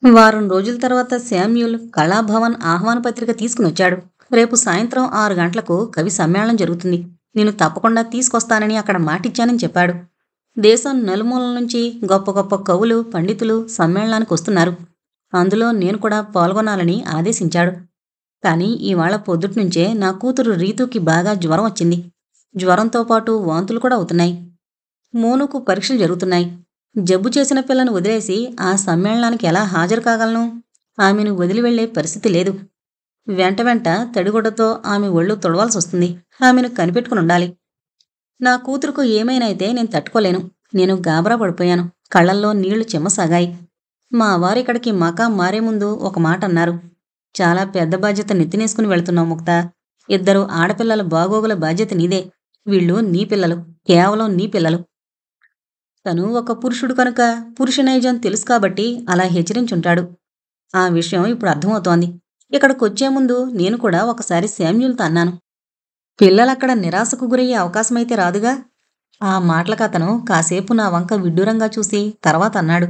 వారం రోజుల తర్వాత శామ్యూల్ కళాభవన్ ఆహ్వాన పత్రిక తీసుకునొచ్చాడు. రేపు సాయంత్రం 6 గంటలకు కవి సమ్మేళనం జరుగుతుంది. నేను తప్పకుండా తీసుకొస్తానని అక్కడ మాటిచ్చానని చెప్పాడు. దేశం నలుమూలల నుంచి గొప్ప గొప్ప కవులు, పండితులు సమ్మేళనానికి వస్తున్నారు. అందులో నేను కూడా పాల్గొనాలని ఆదేశించాడు. కానీ ఇవాళ పొద్దుట్నుంచే నా కూతురు రీతూకి బాగా జ్వరం వచ్చింది. జ్వరంతో పాటు వాంతులు కూడా అవుతున్నాయి. మోనుకు పరీక్షలు జరుగుతున్నాయి. జబ్బు చేసిన పిల్లను వదిలేసి ఆ సమ్మేళనానికి ఎలా హాజరు కాగలను? ఆమెను వదిలి వెళ్లే పరిస్థితి లేదు. వెంట వెంట తడిగుడ్డతో ఆమె ఒళ్ళు తొడవాల్సొస్తుంది. ఆమెను కనిపెట్టుకునుండాలి. నా కూతురుకు ఏమైనైతే నేను తట్టుకోలేను. నేను గాబరా పడిపోయాను. కళ్ళల్లో నీళ్లు చిమ్మసాగాయి. మా వారిక్కడికి మకాం మారే ముందు ఒక మాట అన్నారు. చాలా పెద్ద బాధ్యత నెత్తినేసుకుని వెళ్తున్నావు ముక్తా. 2 ఆడపిల్లల బాగోగుల బాధ్యత నీదే. వీళ్ళు నీ పిల్లలు. కేవలం నీ పిల్లలు. తను ఒక పురుషుడు కనుక పురుష నైజం తెలుసు కాబట్టి అలా హెచ్చరించుంటాడు. ఆ విషయం ఇప్పుడు అర్థమవుతోంది. ఇక్కడికొచ్చే ముందు నేను కూడా ఒకసారి శామ్యూల్తో అన్నాను. పిల్లలక్కడ నిరాశకు గురయ్యే అవకాశమైతే రాదుగా? ఆ మాటలకతను కాసేపు నా వంక విడ్డూరంగా చూసి తర్వాత అన్నాడు.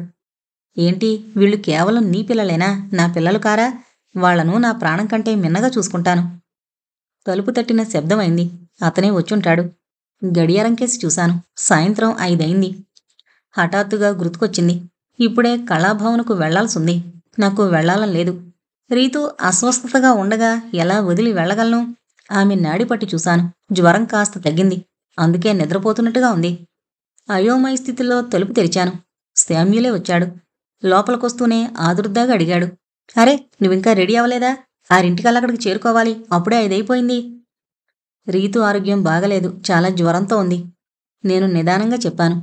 ఏంటి, వీళ్ళు కేవలం నీ పిల్లలేనా? నా పిల్లలు కారా? వాళ్లను నా ప్రాణం కంటే మిన్నగా చూసుకుంటాను. తలుపు తట్టిన శబ్దమైంది. అతనే వచ్చుంటాడు. గడియారం కేసి చూశాను. సాయంత్రం 5 అయింది. హఠాత్తుగా గుర్తుకొచ్చింది. ఇప్పుడే కళాభవన్కు వెళ్లాల్సుంది. నాకు వెళ్లాలని లేదు. రీతు అస్వస్థతగా ఉండగా ఎలా వదిలి వెళ్లగలను? ఆమె నాడిపట్టి చూశాను. జ్వరం కాస్త తగ్గింది. అందుకే నిద్రపోతున్నట్టుగా ఉంది. అయోమయ స్థితిలో తలుపు తెరిచాను. శామ్యూలే వచ్చాడు. లోపలికొస్తూనే ఆదుర్దాగా అడిగాడు. అరే, నువ్వింకా రెడీ అవ్వలేదా? 6 అక్కడికి చేరుకోవాలి. అప్పుడే 5 అయిపోయింది. రీతు ఆరోగ్యం బాగలేదు. చాలా జ్వరంతో ఉంది. నేను నిదానంగా చెప్పాను.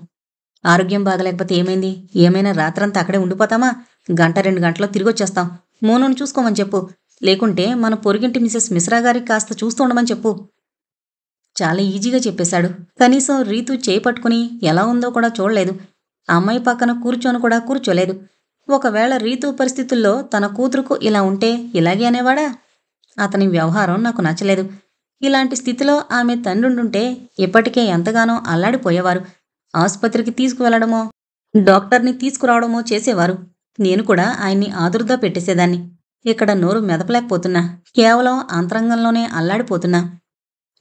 ఆరోగ్యం బాగలేకపోతే ఏమైంది? ఏమైనా రాత్రంతా అక్కడే ఉండిపోతామా? 1-2 గంటల్లో తిరిగొచ్చేస్తాం. మోనును చూసుకోమని చెప్పు. లేకుంటే మన పొరుగింటి మిసెస్ మిశ్రా గారికి కాస్త చూస్తూ ఉండమని చెప్పు. చాలా ఈజీగా చెప్పేశాడు. కనీసం రీతు చేయి పట్టుకుని ఎలా ఉందో కూడా చూడలేదు. అమ్మాయి పక్కన కూర్చొని కూడా కూర్చోలేదు. ఒకవేళ రీతు పరిస్థితుల్లో తన కూతురుకు ఇలా ఉంటే ఇలాగే అనేవాడా? అతని వ్యవహారం నాకు నచ్చలేదు. ఇలాంటి స్థితిలో ఆమె తండ్రుండుంటే ఇప్పటికే ఎంతగానో అల్లాడిపోయేవారు. ఆసుపత్రికి తీసుకువెళ్లడమో, డాక్టర్ని తీసుకురావడమో చేసేవారు. నేను కూడా ఆయన్ని ఆదుర్దా పెట్టేసేదాన్ని. ఇక్కడ నోరు మెదపలేకపోతున్నా. కేవలం అంతరంగంలోనే అల్లాడిపోతున్నా.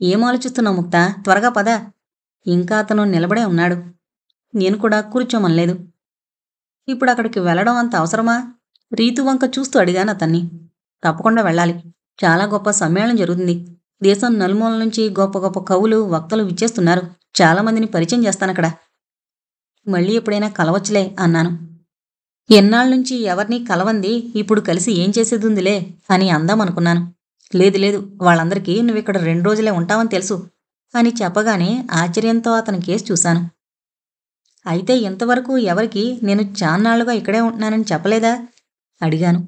ఏం ఆలోచిస్తున్నావు ముక్తా? త్వరగా పద. ఇంకా అతను నిలబడే ఉన్నాడు. నేను కూడా కూర్చోమనలేదు. ఇప్పుడు అక్కడికి వెళ్లడం అంత అవసరమా? రీతు వంక చూస్తూ అడిగాను అతన్ని. తప్పకుండా వెళ్ళాలి. చాలా గొప్ప సమ్మేళనం జరుగుతుంది. దేశం నలుమూలల నుంచి గొప్ప గొప్ప కవులు, వక్తలు విచ్చేస్తున్నారు. చాలామందిని పరిచయం చేస్తానక్కడ. మళ్ళీ ఎప్పుడైనా కలవచ్చులే అన్నాను. ఎన్నాళ్ళనుంచి ఎవరినీ కలవంది ఇప్పుడు కలిసి ఏం చేసేదుందిలే అని అందామనుకున్నాను. లేదు లేదు, వాళ్ళందరికీ నువ్విక్కడ 2 రోజులే ఉంటావని తెలుసు అని చెప్పగానే ఆశ్చర్యంతో అతని కేసి చూశాను. అయితే ఇంతవరకు ఎవరికి నేను చాన్నాళ్లుగా ఇక్కడే ఉంటున్నానని చెప్పలేదా? అడిగాను.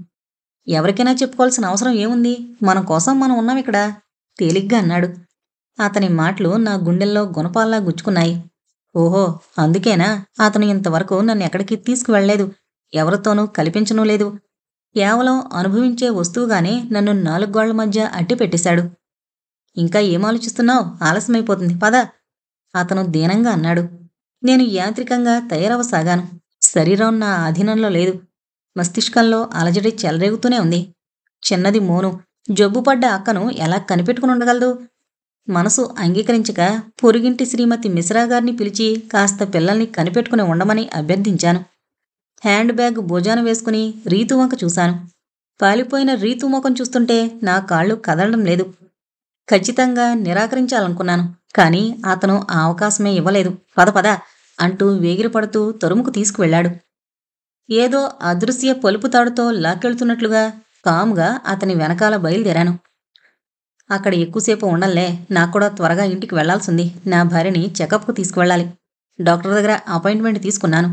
ఎవరికైనా చెప్పుకోవాల్సిన అవసరం ఏముంది? మన కోసం మనం ఉన్నాం ఇక్కడ తేలిగ్గా అన్నాడు. అతని మాటలు నా గుండెల్లో గుణపాల్లా గుచ్చుకున్నాయి. ఓహో, అందుకేనా అతను ఇంతవరకు నన్ను ఎక్కడికి తీసుకువెళ్లేదు, ఎవరితోనూ కల్పించనూ లేదు. కేవలం అనుభవించే వస్తువుగానే నన్ను 4 గోళ్ల మధ్య అట్టి పెట్టేశాడు. ఇంకా ఏం ఆలోచిస్తున్నావు? ఆలస్యమైపోతుంది, పద అతను దీనంగా అన్నాడు. నేను యాంత్రికంగా తయారవసాగాను. శరీరం నా అధీనంలో లేదు. మస్తిష్కంలో అలజడి చెలరేగుతూనే ఉంది. చిన్నది మోను జబ్బుపడ్డ అక్కను ఎలా కనిపెట్టుకుని ఉండగలదు? మనసు అంగీకరించక పొరుగింటి శ్రీమతి మిశ్రా గారిని పిలిచి కాస్త పిల్లల్ని కనిపెట్టుకుని ఉండమని అభ్యర్థించాను. హ్యాండ్ బ్యాగ్ భుజాన వేసుకుని రీతు వంక చూశాను. పాలిపోయిన రీతు ముఖం చూస్తుంటే నా కాళ్ళు కదలడం లేదు. ఖచ్చితంగా నిరాకరించాలనుకున్నాను. కానీ అతను ఆ అవకాశమే ఇవ్వలేదు. పద పద అంటూ వేగిరపడుతూ తరుముకు తీసుకువెళ్లాడు. ఏదో అదృశ్య పలుపు తాడుతో లాక్కెళ్తున్నట్లుగా కామ్గా అతని వెనకాల బయలుదేరాను. అక్కడ ఎక్కువసేపు ఉండలే. నాక్కూడా త్వరగా ఇంటికి వెళ్లాల్సింది. నా భార్యని చెకప్కు తీసుకువెళ్ళాలి. డాక్టర్ దగ్గర అపాయింట్మెంట్ తీసుకున్నాను.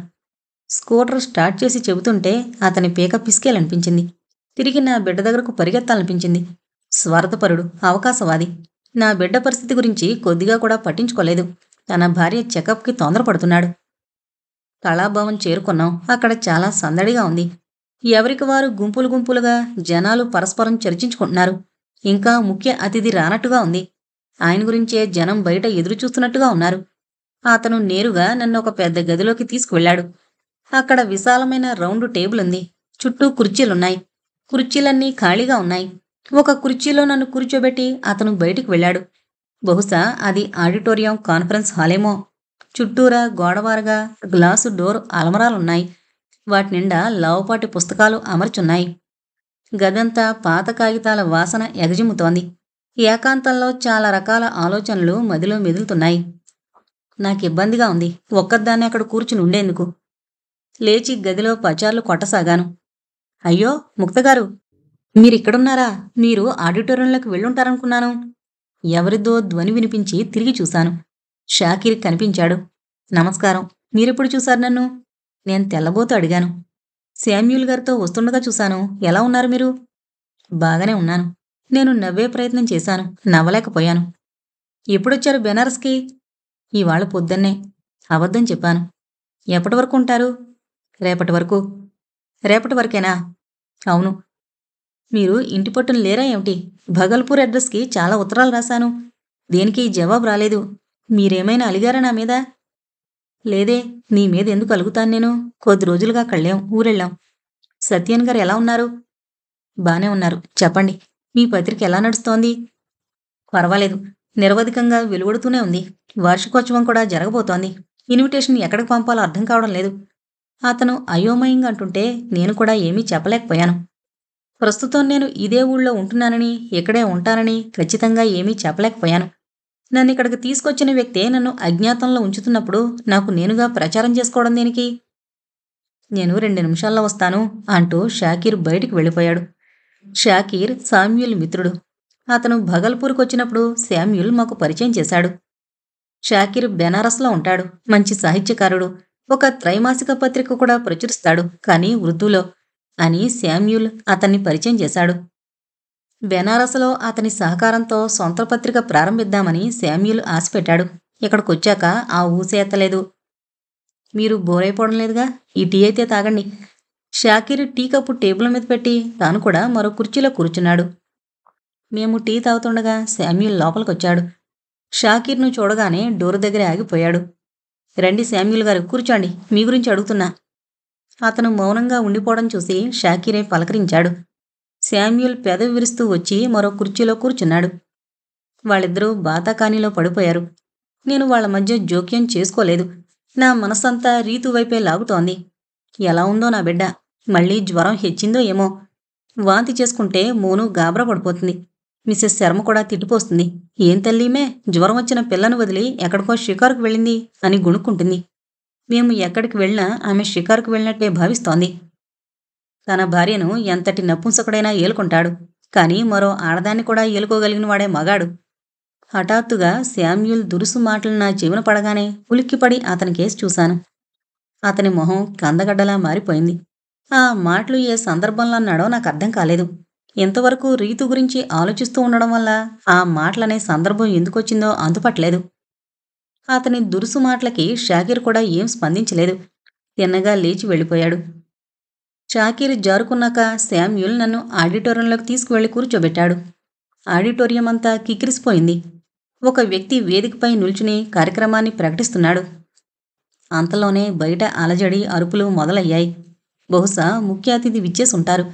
స్కూటర్ స్టార్ట్ చేసి చెబుతుంటే అతని పీక పిసికేలనిపించింది. తిరిగి నా బిడ్డ దగ్గరకు పరిగెత్తాలనిపించింది. స్వార్థపరుడు, అవకాశవాది. నా బిడ్డ పరిస్థితి గురించి కొద్దిగా కూడా పట్టించుకోలేదు. తన భార్య చెకప్కి తొందరపడుతున్నాడు. కళాభవన్ చేరుకున్నాం. అక్కడ చాలా సందడిగా ఉంది. ఎవరికి వారు గుంపులు గుంపులుగా జనాలు పరస్పరం చర్చించుకుంటున్నారు. ఇంకా ముఖ్య అతిథి రానట్టుగా ఉంది. ఆయన గురించే జనం బయట ఎదురుచూస్తున్నట్టుగా ఉన్నారు. అతను నేరుగా నన్ను ఒక పెద్ద గదిలోకి తీసుకువెళ్లాడు. అక్కడ విశాలమైన రౌండ్ టేబుల్ ఉంది. చుట్టూ కుర్చీలున్నాయి. కుర్చీలన్నీ ఖాళీగా ఉన్నాయి. ఒక కుర్చీలో నన్ను కూర్చోబెట్టి అతను బయటికి వెళ్ళాడు. బహుశా అది ఆడిటోరియం కాన్ఫరెన్స్ హాలేమో. చుట్టూరా గోడవారగా గ్లాసు డోర్ అలమరాలున్నాయి. వాటి నిండా లావుపాటి పుస్తకాలు అమర్చున్నాయి. గదంతా పాత కాగితాల వాసన ఎగజిమ్ముతోంది. ఏకాంతంలో చాలా రకాల ఆలోచనలు మదిలో మెదులుతున్నాయి. నాకిబ్బందిగా ఉంది ఒక్కదాన్నే అక్కడ కూర్చుని ఉండేందుకు. లేచి గదిలో పచార్లు కొట్టసాగాను. అయ్యో ముక్తగారు, మీరిక్కడున్నారా? మీరు ఆడిటోరియంలోకి వెళ్ళుంటారనుకున్నాను. ఎవరిదో ధ్వని వినిపించి తిరిగి చూశాను. షాకీర్ కనిపించాడు. నమస్కారం. మీరెప్పుడు చూశారు నన్ను? నేను తెల్లబోతూ అడిగాను. శామ్యూల్ గారితో వస్తుండగా చూశాను. ఎలా ఉన్నారు మీరు? బాగానే ఉన్నాను. నేను నవ్వే ప్రయత్నం చేశాను. నవ్వలేకపోయాను. ఎప్పుడొచ్చారు బెనారస్కి? ఇవాళ పొద్దున్నే. అబద్ధం చెప్పాను. ఎప్పటి వరకు ఉంటారు? రేపటి వరకు. రేపటి వరకేనా? అవును. మీరు ఇంటి పట్టున లేరా ఏమిటి? భగల్పూర్ అడ్రస్కి చాలా ఉత్తరాలు రాశాను. దేనికి జవాబు రాలేదు. మీరేమైనా అలిగారా నా మీద? లేదే. నీ మీద ఎందుకు అలుగుతాను నేను? కొద్ది రోజులుగా కళ్ళేం ఊరెళ్ళాం. సత్యన్ గారు ఎలా ఉన్నారు? బానే ఉన్నారు. చెప్పండి. మీ పత్రిక ఎలా నడుస్తోంది? పర్వాలేదు. నిరవధికంగా వెలువడుతూనే ఉంది. వార్షికోత్సవం కూడా జరగబోతోంది. ఇన్విటేషన్ ఎక్కడికి పంపాలో అర్థం కావడం లేదు. అతను అయోమయంగా అంటుంటే నేను కూడా ఏమీ చెప్పలేకపోయాను. ప్రస్తుతం నేను ఇదే ఊళ్ళో ఉంటున్నానని, ఇక్కడే ఉంటానని ఖచ్చితంగా ఏమీ చెప్పలేకపోయాను. నన్నిక్కడికి తీసుకొచ్చిన వ్యక్తే నన్ను అజ్ఞాతంలో ఉంచుతున్నప్పుడు నాకు నేనుగా ప్రచారం చేసుకోవడం దేనికి? నేను 2 నిమిషాల్లో వస్తాను అంటూ షాకీర్ బయటికి వెళ్ళిపోయాడు. షాకీర్ శామ్యూల్ మిత్రుడు. అతను భగల్పూర్కొచ్చినప్పుడు శామ్యూల్ మాకు పరిచయం చేశాడు. షాకీర్ బెనారస్లో ఉంటాడు. మంచి సాహిత్యకారుడు. ఒక త్రైమాసిక పత్రిక కూడా ప్రచురిస్తాడు, కానీ ఉర్దూలో అని శామ్యూల్ అతన్ని పరిచయం చేశాడు. బెనారస్లో అతని సహకారంతో సొంత పత్రిక ప్రారంభిద్దామని శామ్యూల్ ఆశపెట్టాడు. ఇక్కడికొచ్చాక ఆ ఊసే ఎత్తలేదు. మీరు బోరైపోవడం లేదుగా? ఈ టీ అయితే తాగండి. షాకీర్ టీ కప్పు టేబుల్ మీద పెట్టి తాను కూడా మరో కుర్చీలో కూర్చున్నాడు. మేము టీ తాగుతుండగా శామ్యూల్ లోపలికొచ్చాడు. షాకీర్ను చూడగానే డోరు దగ్గర ఆగిపోయాడు. రండి శామ్యూల్ గారు, కూర్చోండి. మీ గురించి అడుగుతున్నా. అతను మౌనంగా ఉండిపోవడం చూసి షాకీరే పలకరించాడు. శామ్యూల్ పెదవి విరుస్తూ వచ్చి మరో కుర్చీలో కూర్చున్నాడు. వాళ్ళిద్దరూ బాతాకానీలో పడిపోయారు. నేను వాళ్ళ మధ్య జోక్యం చేసుకోలేదు. నా మనసంతా రీతు వైపే లాగుతోంది. ఎలా ఉందో నా బిడ్డ? మళ్ళీ జ్వరం హెచ్చిందో ఏమో. వాంతి చేసుకుంటే మోను గాబరా పడిపోతుంది. మిసెస్ శర్మ కూడా తిట్టిపోస్తుంది. ఏం తల్లీమే, జ్వరం వచ్చిన పిల్లను వదిలి ఎక్కడికో షికారుకు వెళ్ళింది అని గుణుక్కుంటుంది. మేము ఎక్కడికి వెళ్ళినా ఆమె షికారుకు వెళ్ళినట్టే భావిస్తోంది. తన భార్యను ఎంతటి నపుంసకుడైనా ఏలుకుంటాడు. కానీ మరో ఆడదాన్ని కూడా ఏలుకోగలిగిన వాడే మగాడు. హఠాత్తుగా శామ్యూల్ దురుసు మాటలు నా చెవిన పడగానే ఉలిక్కిపడి అతనికేసి చూశాను. అతని మొహం కందగడ్డలా మారిపోయింది. ఆ మాటలు ఏ సందర్భంలో అన్నాడో నాకు అర్థం కాలేదు. ఇంతవరకు రీతు గురించి ఆలోచిస్తూ ఉండడం వల్ల ఆ మాటలనే సందర్భం ఎందుకొచ్చిందో అంతుపట్టలేదు. అతని దురుసు మాటలకి షాకీర్ కూడా ఏం స్పందించలేదు. తిన్నగా లేచి వెళ్ళిపోయాడు. షాకీర్ జారుకున్నాక శామ్యూల్ నన్ను ఆడిటోరియంలోకి తీసుకువెళ్లి కూర్చోబెట్టాడు. ఆడిటోరియం అంతా కిక్కిరిసిపోయింది. ఒక వ్యక్తి వేదికపై నిల్చుని కార్యక్రమాన్ని ప్రకటిస్తున్నాడు. అంతలోనే బయట అలజడి, అరుపులు మొదలయ్యాయి. బహుశా ముఖ్య అతిథి విచ్చేసుంటారు.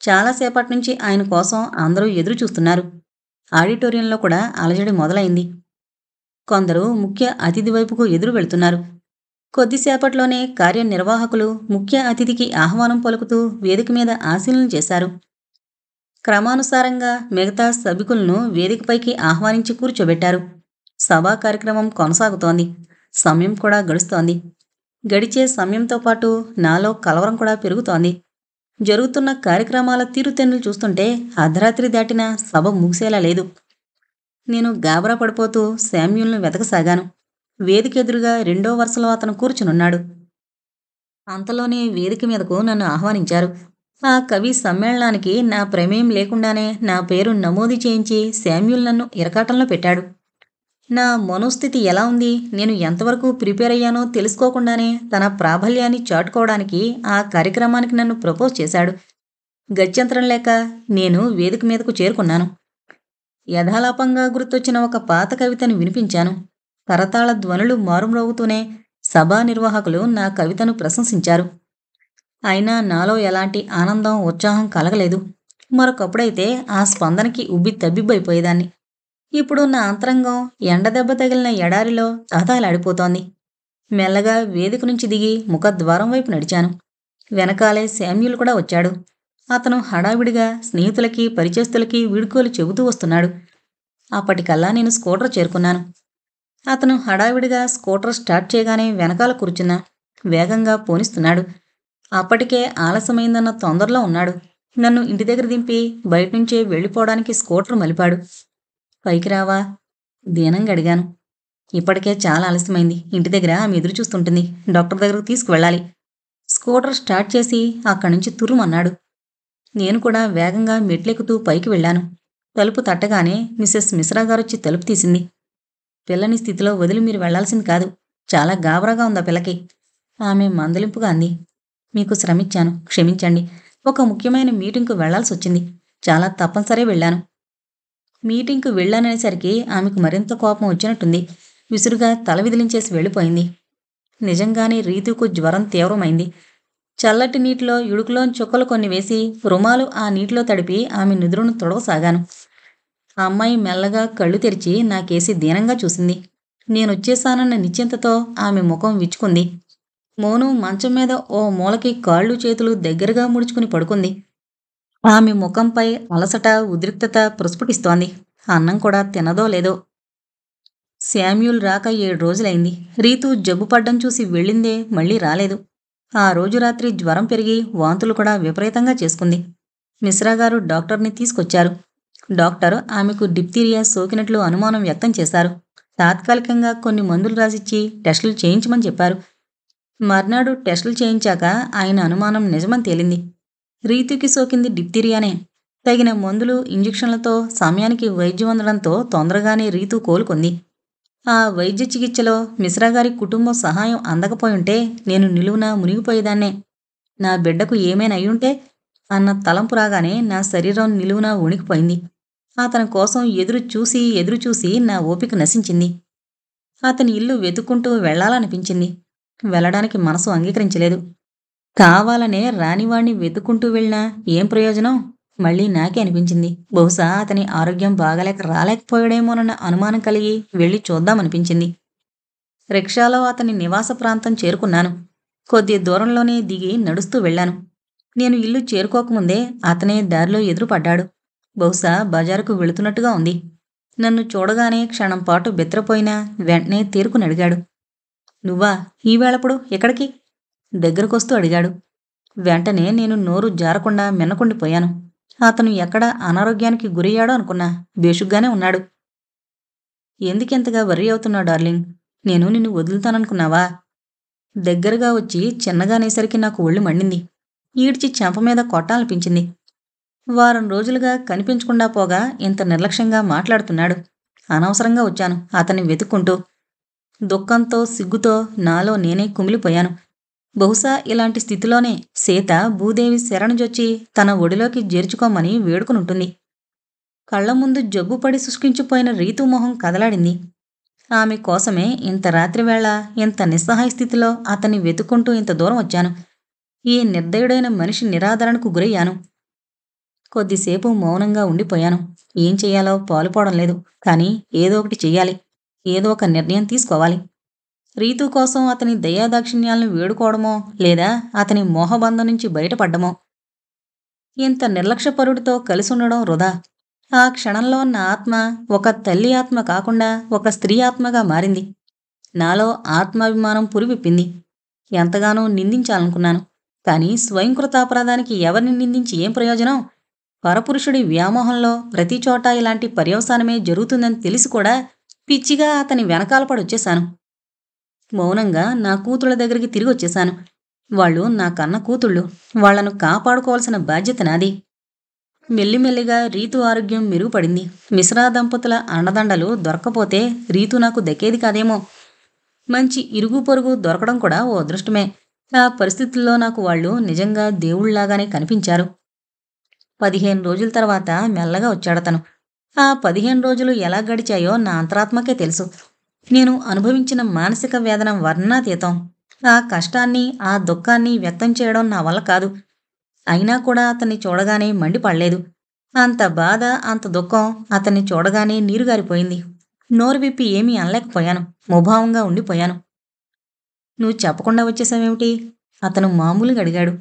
చాలాసేపటి నుంచి ఆయన కోసం అందరూ ఎదురు చూస్తున్నారు. ఆడిటోరియంలో కూడా అలజడి మొదలైంది. కొందరు ముఖ్య అతిథి వైపుకు ఎదురు వెళ్తున్నారు. కొద్దిసేపట్లోనే కార్యనిర్వాహకులు ముఖ్య అతిథికి ఆహ్వానం పలుకుతూ వేదిక మీద ఆశీనులు చేశారు. క్రమానుసారంగా మిగతా సభికులను వేదికపైకి ఆహ్వానించి కూర్చోబెట్టారు. సభా కార్యక్రమం కొనసాగుతోంది. సమయం కూడా గడుస్తోంది. గడిచే సమయంతో పాటు నాలో కలవరం కూడా పెరుగుతోంది. జరుగుతున్న కార్యక్రమాల తీరుతెన్నులు చూస్తుంటే అర్ధరాత్రి దాటినా సభ ముగిసేలా లేదు. నేను గాబరా పడిపోతూ శామ్యూల్ను వెతకసాగాను. వేదికెదురుగా 2వ వరుసలో అతను కూర్చునున్నాడు. అంతలోనే వేదిక మీదకు నన్ను ఆహ్వానించారు. ఆ కవి సమ్మేళనానికి నా ప్రమేయం లేకుండానే నా పేరు నమోదు చేయించి శామ్యూల్ నన్ను ఇరకాటంలో పెట్టాడు. నా మనోస్థితి ఎలా ఉంది, నేను ఎంతవరకు ప్రిపేర్ అయ్యానో తెలుసుకోకుండానే తన ప్రాబల్యాన్ని చాటుకోవడానికి ఆ కార్యక్రమానికి నన్ను ప్రపోజ్ చేశాడు. గత్యంతరం లేక నేను వేదిక మీదకు చేరుకున్నాను. యథాలాపంగా గుర్తొచ్చిన ఒక పాత కవితను వినిపించాను. కరతాళ ధ్వనులు మారుమ్రోగుతూనే సభా నిర్వాహకులు నా కవితను ప్రశంసించారు. అయినా నాలో ఎలాంటి ఆనందం, ఉత్సాహం కలగలేదు. మరొకప్పుడైతే ఆ స్పందనకి ఉబ్బి తబ్బిబ్బైపోయేదాన్ని. ఇప్పుడు నా అంతరంగం ఎండదెబ్బ తగిలిన ఎడారిలో తహతహలాడిపోతోంది. మెల్లగా వేదిక నుంచి దిగి ముఖద్వారం వైపు నడిచాను. వెనకాలే శామ్యూల్ కూడా వచ్చాడు. అతను హడావిడిగా స్నేహితులకి, పరిచయస్తులకి వీడ్కోలు చెబుతూ వస్తున్నాడు. అప్పటికల్లా నేను స్కూటర్ చేరుకున్నాను. అతను హడావిడిగా స్కూటర్ స్టార్ట్ చేయగానే వెనకాల కూర్చున్నా. వేగంగా పోనిస్తున్నాడు. అప్పటికే ఆలస్యమైందన్న తొందరలో ఉన్నాడు. నన్ను ఇంటి దగ్గర దింపి బయటనుంచే వెళ్ళిపోవడానికి స్కూటర్ మలిపాడు. పైకి రావా? దీనంగా అడిగాను. ఇప్పటికే చాలా ఆలస్యమైంది. ఇంటి దగ్గర ఆమె ఎదురు చూస్తుంటుంది. డాక్టర్ దగ్గరకు తీసుకువెళ్ళాలి. స్కూటర్ స్టార్ట్ చేసి అక్కడి నుంచి తుర్రుమన్నాడు. నేను కూడా వేగంగా మెట్లెక్కుతూ పైకి వెళ్ళాను. తలుపు తట్టగానే మిసెస్ మిశ్రా గారొచ్చి తలుపు తీసింది. పిల్లని స్థితిలో వదిలి మీరు వెళ్లాల్సింది కాదు. చాలా గాబరాగా ఉందా పిల్లకి? ఆమె మందలింపుగా అంది. మీకు శ్రమిచ్చాను, క్షమించండి. ఒక ముఖ్యమైన మీటింగ్కు వెళ్లాల్సొచ్చింది. చాలా తప్పనిసరే వెళ్ళాను. మీటింగ్కు వెళ్ళాననేసరికి ఆమెకు మరింత కోపం వచ్చినట్టుంది. విసురుగా తల విదిలించేసి వెళ్ళిపోయింది. నిజంగానే రీతుకు జ్వరం తీవ్రమైంది. చల్లటి నీటిలో ఇడుకులోని చుక్కలు కొన్ని వేసి రుమాలు ఆ నీటిలో తడిపి ఆమె నిద్రను తొడవసాగాను. ఆ అమ్మాయి మెల్లగా కళ్ళు తెరిచి నాకేసి దీనంగా చూసింది. నేనొచ్చేశానన్న నిశ్చింతతో ఆమె ముఖం విచ్చుకుంది. మోను మంచం మీద ఓ మూలకి కాళ్ళు చేతులు దగ్గరగా ముడుచుకుని పడుకుంది. ఆమె ముఖంపై అలసట, ఉద్రిక్తత ప్రస్ఫుటిస్తోంది. అన్నం కూడా తినదో లేదో. శామ్యూల్ రాక 7 రోజులైంది. రీతు జబ్బుపడ్డం చూసి వెళ్ళిందే మళ్ళీ రాలేదు. ఆ రోజు రాత్రి జ్వరం పెరిగి వాంతులు కూడా విపరీతంగా చేసుకుంది. మిశ్రాగారు డాక్టర్ని తీసుకొచ్చారు. డాక్టర్ ఆమెకు డిప్తీరియా సోకినట్లు అనుమానం వ్యక్తం చేశారు. తాత్కాలికంగా కొన్ని మందులు రాసిచ్చి టెస్టులు చేయించమని చెప్పారు. మర్నాడు టెస్టులు చేయించాక ఆయన అనుమానం నిజమని తేలింది. రీతుకి సోకింది డిప్తీరియానే. తగిన మందులు, ఇంజెక్షన్లతో సమయానికి వైద్యం అందడంతో తొందరగానే రీతు కోలుకుంది. ఆ వైద్య చికిత్సలో మిశ్రాగారి కుటుంబం సహాయం అందకపోయుంటే నేను నిలువునా మునిగిపోయేదాన్నే. నా బిడ్డకు ఏమైనా అయ్యుంటే అన్న తలంపు రాగానే నా శరీరం నిలువునా వణికిపోయింది. అతని కోసం ఎదురుచూసి నా ఓపిక నశించింది. అతని ఇల్లు వెతుక్కుంటూ వెళ్లాలనిపించింది. వెళ్ళడానికి మనసు అంగీకరించలేదు. కావాలనే రానివాణ్ణి వెతుక్కుంటూ వెళ్ళినా ఏం ప్రయోజనం? మళ్ళీ నాకే అనిపించింది. బహుశా అతని ఆరోగ్యం బాగాలేక రాలేకపోయాడేమోనన్న అనుమానం కలిగి వెళ్ళి చూద్దామనిపించింది. రిక్షాలో అతని నివాస ప్రాంతం చేరుకున్నాను. కొద్ది దూరంలోనే దిగి నడుస్తూ వెళ్ళాను. నేను ఇల్లు చేరుకోకముందే అతనే దారిలో ఎదురుపడ్డాడు. బహుశా బజారుకు వెళుతున్నట్టుగా ఉంది. నన్ను చూడగానే క్షణంపాటు బెత్తరపోయినా వెంటనే తేరుకుని అడిగాడు. నువ్వా? ఈవేళప్పుడు ఎక్కడికి? దగ్గరకొస్తూ అడిగాడు. వెంటనే నేను నోరు జారకుండా మిన్నకుండిపోయాను. అతను ఎక్కడ అనారోగ్యానికి గురయ్యాడో అనుకున్నా. బేషుగ్గానే ఉన్నాడు. ఎందుకెంతగా వర్రీ అవుతున్నావు డార్లింగ్? నేను నిన్ను వదులుతాననుకున్నావా? దగ్గరగా వచ్చి చిన్నగా అనేసరికి నాకు ఒళ్ళు మండింది. ఈడ్చి చెంపమీద కొట్టాలనిపించింది. వారం రోజులుగా కనిపించకుండా పోగా ఇంత నిర్లక్ష్యంగా మాట్లాడుతున్నాడు. అనవసరంగా వచ్చాను అతన్ని వెతుక్కుంటూ. దుఃఖంతో, సిగ్గుతో నాలో నేనే కుమిలిపోయాను. బహుశా ఇలాంటి స్థితిలోనే సీత భూదేవి శరణుజొచ్చి తన ఒడిలోకి చేర్చుకోమని వేడుకునుంటుంది. కళ్ల ముందు జబ్బుపడి శుష్కించిపోయిన రీతు మొహం కదలాడింది. ఆమె కోసమే ఇంత రాత్రివేళ ఇంత నిస్సహాయ స్థితిలో అతన్ని వెతుక్కుంటూ ఇంత దూరం వచ్చాను. ఈ నిర్దయుడైన మనిషి నిరాదరణకు గురయ్యాను. కొద్దిసేపు మౌనంగా ఉండిపోయాను. ఏం చెయ్యాలో పాలుపోవడం లేదు. కానీ ఏదో ఒకటి చెయ్యాలి. ఏదో ఒక నిర్ణయం తీసుకోవాలి. రీతు కోసం అతని దయాదాక్షిణ్యాలను వేడుకోవడమో లేదా అతని మోహబంధం నుంచి బయటపడ్డమో. ఇంత నిర్లక్ష్యపరుడితో కలిసుండడం వృధా. ఆ క్షణంలో నా ఆత్మ ఒక తల్లి ఆత్మ కాకుండా ఒక స్త్రీ ఆత్మగా మారింది. నాలో ఆత్మాభిమానం పురివిప్పింది. ఎంతగానో నిందించాలనుకున్నాను. కానీ స్వయంకృతాపరాధానికి ఎవరిని నిందించి ఏం ప్రయోజనం? పరపురుషుడి వ్యామోహంలో ప్రతిచోటా ఇలాంటి పర్యవసానమే జరుగుతుందని తెలిసి కూడా పిచ్చిగా అతని వెనకాల పడొచ్చేశాను. మౌనంగా నా కూతుళ్ళ దగ్గరికి తిరిగొచ్చేశాను. వాళ్ళు నా కన్న కూతుళ్ళు. వాళ్లను కాపాడుకోవాల్సిన బాధ్యత నాది. మెల్లిమెల్లిగా రీతు ఆరోగ్యం మెరుగుపడింది. మిశ్రా దంపతుల అండదండలు దొరక్కపోతే రీతు నాకు దక్కేది కాదేమో. మంచి ఇరుగు పొరుగు దొరకడం కూడా ఓ అదృష్టమే. ఆ పరిస్థితుల్లో నాకు వాళ్ళు నిజంగా దేవుళ్లాగానే కనిపించారు. 15 రోజుల తర్వాత మెల్లగా వచ్చాడతను. ఆ 15 రోజులు ఎలా గడిచాయో నా అంతరాత్మకే తెలుసు. నేను అనుభవించిన మానసిక వేదన వర్ణనాతీతం. ఆ కష్టాన్ని, ఆ దుఃఖాన్ని వ్యక్తం చేయడం నా వల్ల కాదు. అయినా కూడా అతన్ని చూడగానే మండిపడలేదు. అంత బాధ, అంత దుఃఖం అతన్ని చూడగానే నీరుగారిపోయింది. నోరు విప్పి ఏమీ అనలేకపోయాను. ముభావంగా ఉండిపోయాను. నువ్వు చెప్పకుండా వచ్చేసావేమిటి? అతను మామూలుగా అడిగాడు.